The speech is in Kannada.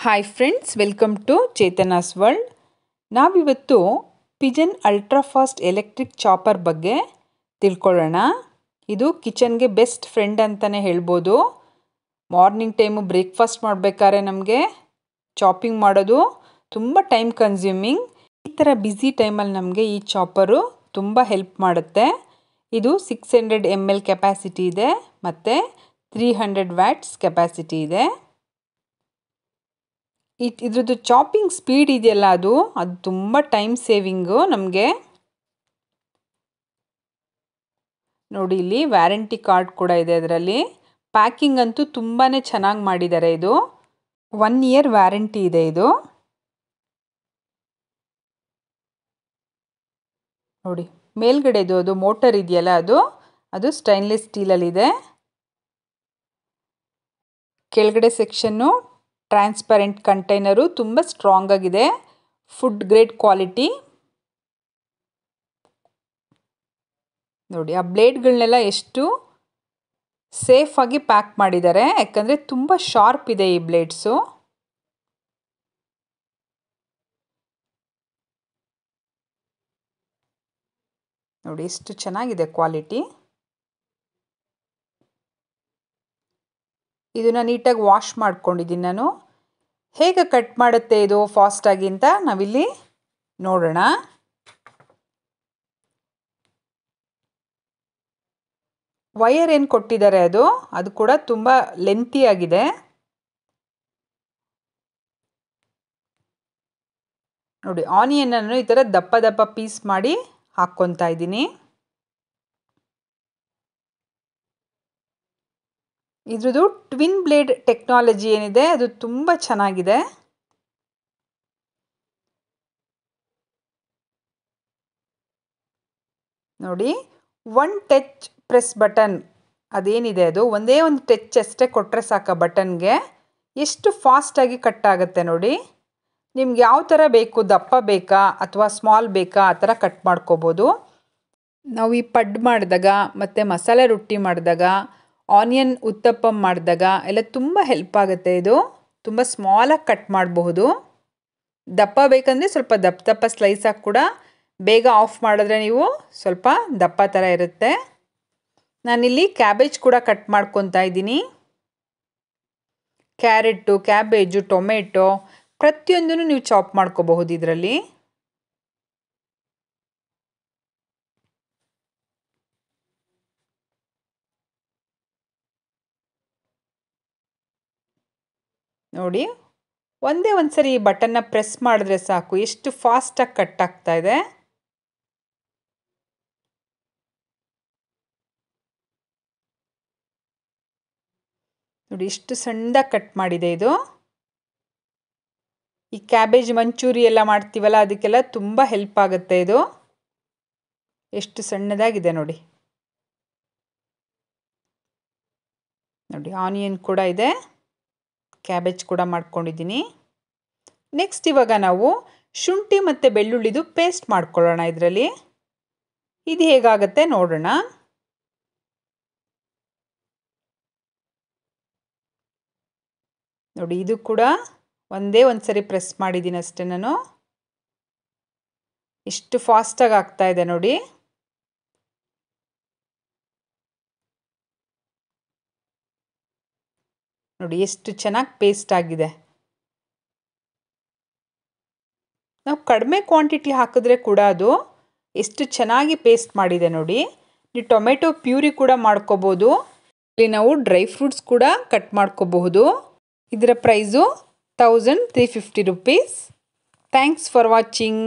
Hi friends, welcome to Chetana's world. ನಾವಿವತ್ತು pigeon ultra fast electric chopper ಬಗ್ಗೆ ತಿಳ್ಕೊಳ್ಳೋಣ. ಇದು ಕಿಚನ್ಗೆ ಬೆಸ್ಟ್ ಫ್ರೆಂಡ್ ಅಂತಲೇ ಹೇಳ್ಬೋದು. ಮಾರ್ನಿಂಗ್ ಟೈಮು ಬ್ರೇಕ್ಫಾಸ್ಟ್ ಮಾಡಬೇಕಾದ್ರೆ ನಮಗೆ ಚಾಪಿಂಗ್ ಮಾಡೋದು ತುಂಬ ಟೈಮ್ ಕನ್ಸ್ಯೂಮಿಂಗ್. ಈ ಥರ ಬ್ಯುಸಿ ಟೈಮಲ್ಲಿ ನಮಗೆ ಈ ಚಾಪರು ತುಂಬ ಹೆಲ್ಪ್ ಮಾಡುತ್ತೆ. ಇದು 600 ml ಕೆಪಾಸಿಟಿ ಇದೆ ಮತ್ತು 300 ವ್ಯಾಟ್ಸ್ ಕೆಪಾಸಿಟಿ ಇದೆ. ಇದ್ರದ್ದು ಚಾಪಿಂಗ್ ಸ್ಪೀಡ್ ಇದೆಯಲ್ಲ, ಅದು ತುಂಬ ಟೈಮ್ ಸೇವಿಂಗು ನಮಗೆ. ನೋಡಿ, ಇಲ್ಲಿ ವ್ಯಾರಂಟಿ ಕಾರ್ಡ್ ಕೂಡ ಇದೆ. ಅದರಲ್ಲಿ ಪ್ಯಾಕಿಂಗ್ ಅಂತೂ ತುಂಬಾ ಚೆನ್ನಾಗಿ ಮಾಡಿದ್ದಾರೆ. ಇದು 1 year ವ್ಯಾರಂಟಿ ಇದೆ. ಇದು ನೋಡಿ, ಮೇಲ್ಗಡೆದು ಅದು ಮೋಟರ್ ಇದೆಯಲ್ಲ, ಅದು ಸ್ಟೈನ್ಲೆಸ್ ಸ್ಟೀಲಲ್ಲಿದೆ. ಕೆಳಗಡೆ ಸೆಕ್ಷನ್ನು ಟ್ರಾನ್ಸ್ಪರೆಂಟ್ ಕಂಟೈನರು, ತುಂಬ ಸ್ಟ್ರಾಂಗ್ ಆಗಿದೆ. Food grade quality. ನೋಡಿ, ಆ ಬ್ಲೇಡ್ಗಳನ್ನೆಲ್ಲ ಎಷ್ಟು ಸೇಫಾಗಿ ಪ್ಯಾಕ್ ಮಾಡಿದ್ದಾರೆ, ಯಾಕಂದರೆ ತುಂಬ ಶಾರ್ಪ್ ಇದೆ ಈ ಬ್ಲೇಡ್ಸು. ನೋಡಿ ಎಷ್ಟು ಚೆನ್ನಾಗಿದೆ ಕ್ವಾಲಿಟಿ. ಇದನ್ನು ನೀಟಾಗಿ ವಾಶ್ ಮಾಡ್ಕೊಂಡಿದ್ದೀನಿ ನಾನು. ಹೇಗೆ ಕಟ್ ಮಾಡುತ್ತೆ ಇದು ಫಾಸ್ಟಾಗಿ ಅಂತ ನಾವಿಲ್ಲಿ ನೋಡೋಣ. ವೈರ್ ಏನು ಕೊಟ್ಟಿದ್ದಾರೆ ಅದು ಕೂಡ ತುಂಬ ಲೆಂತಿ ಆಗಿದೆ. ನೋಡಿ, ಆನಿಯನನ್ನು ಈ ಥರ ದಪ್ಪ ದಪ್ಪ ಪೀಸ್ ಮಾಡಿ ಹಾಕ್ಕೊತಾ ಇದ್ದೀನಿ. ಇದ್ರದ್ದು ಟ್ವಿನ್ ಬ್ಲೇಡ್ ಟೆಕ್ನಾಲಜಿ ಏನಿದೆ ಅದು ತುಂಬ ಚೆನ್ನಾಗಿದೆ. ನೋಡಿ, 1 ಟಚ್ ಪ್ರೆಸ್ ಬಟನ್ ಅದೇನಿದೆ, ಅದು ಒಂದೇ ಒಂದು ಟಚ್ ಅಷ್ಟೇ ಕೊಟ್ಟರೆ ಸಾಕು ಬಟನ್ಗೆ. ಎಷ್ಟು ಫಾಸ್ಟಾಗಿ ಕಟ್ ಆಗುತ್ತೆ ನೋಡಿ. ನಿಮ್ಗೆ ಯಾವ ಥರ ಬೇಕು, ದಪ್ಪ ಬೇಕಾ ಅಥವಾ ಸ್ಮಾಲ್ ಬೇಕಾ, ಆ ಥರ ಕಟ್ ಮಾಡ್ಕೋಬೋದು. ನಾವು ಈ ಪಡ್ ಮಾಡಿದಾಗ ಮತ್ತು ಮಸಾಲೆ ರೊಟ್ಟಿ ಮಾಡಿದಾಗ, ಆನಿಯನ್ ಉತ್ತಪ್ಪಂ ಮಾಡಿದಾಗ ಎಲ್ಲ ತುಂಬ ಹೆಲ್ಪ್ ಆಗುತ್ತೆ. ಇದು ತುಂಬ ಸ್ಮಾಲಾಗಿ ಕಟ್ ಮಾಡಬಹುದು. ದಪ್ಪ ಬೇಕಂದರೆ ಸ್ವಲ್ಪ ದಪ್ಪ ದಪ್ಪ ಸ್ಲೈಸಾಗಿ ಕೂಡ ಬೇಗ ಆಫ್ ಮಾಡಿದ್ರೆ ನೀವು ಸ್ವಲ್ಪ ದಪ್ಪ ಥರ ಇರುತ್ತೆ. ನಾನಿಲ್ಲಿ ಕ್ಯಾಬೇಜ್ ಕೂಡ ಕಟ್ ಮಾಡ್ಕೊತಾ ಇದ್ದೀನಿ. ಕ್ಯಾರೆಟು, ಕ್ಯಾಬೇಜು, ಟೊಮೆಟೊ ಪ್ರತಿಯೊಂದನ್ನು ನೀವು ಚಾಪ್ ಮಾಡ್ಕೋಬಹುದು ಇದರಲ್ಲಿ. ನೋಡಿ, ಒಂದೇ ಒಂದು ಸರಿ ಈ ಬಟನ್ನ ಪ್ರೆಸ್ ಮಾಡಿದ್ರೆ ಸಾಕು, ಎಷ್ಟು ಫಾಸ್ಟಾಗಿ ಕಟ್ ಆಗ್ತಾ ಇದೆ. ನೋಡಿ, ಎಷ್ಟು ಸಣ್ಣದಾಗಿ ಕಟ್ ಮಾಡಿದೆ ಇದು. ಈ ಕ್ಯಾಬೇಜ್ ಮಂಚೂರಿ ಎಲ್ಲ ಮಾಡ್ತೀವಲ್ಲ, ಅದಕ್ಕೆಲ್ಲ ತುಂಬ ಹೆಲ್ಪ್ ಆಗುತ್ತೆ ಇದು. ಎಷ್ಟು ಸಣ್ಣದಾಗಿದೆ ನೋಡಿ. ನೋಡಿ, ಆನಿಯನ್ ಕೂಡ ಇದೆ, ಕ್ಯಾಬೇಜ್ ಕೂಡ ಮಾಡ್ಕೊಂಡಿದ್ದೀನಿ. ನೆಕ್ಸ್ಟ್ ಇವಾಗ ನಾವು ಶುಂಠಿ ಮತ್ತು ಬೆಳ್ಳುಳ್ಳಿದು ಪೇಸ್ಟ್ ಮಾಡ್ಕೊಳ್ಳೋಣ ಇದರಲ್ಲಿ. ಇದು ಹೇಗಾಗುತ್ತೆ ನೋಡೋಣ. ನೋಡಿ, ಇದು ಕೂಡ ಒಂದೇ ಒಂದು ಸರಿ ಪ್ರೆಸ್ ಮಾಡಿದ್ದೀನಿ ಅಷ್ಟೇ ನಾನು. ಎಷ್ಟು ಫಾಸ್ಟಾಗಿ ಆಗ್ತಾ ಇದೆ ನೋಡಿ. ನೋಡಿ, ಎಷ್ಟು ಚೆನ್ನಾಗಿ ಪೇಸ್ಟ್ ಆಗಿದೆ. ನಾವು ಕಡಿಮೆ ಕ್ವಾಂಟಿಟಿ ಹಾಕಿದ್ರೆ ಕೂಡ ಅದು ಎಷ್ಟು ಚೆನ್ನಾಗಿ ಪೇಸ್ಟ್ ಮಾಡಿದೆ ನೋಡಿ. ನೀವು ಟೊಮೆಟೊ ಪ್ಯೂರಿ ಕೂಡ ಮಾಡ್ಕೋಬೋದು. ಇಲ್ಲಿ ನಾವು ಡ್ರೈ ಫ್ರೂಟ್ಸ್ ಕೂಡ ಕಟ್ ಮಾಡ್ಕೋಬಹುದು. ಇದರ price 1350 rupees. Thanks for watching.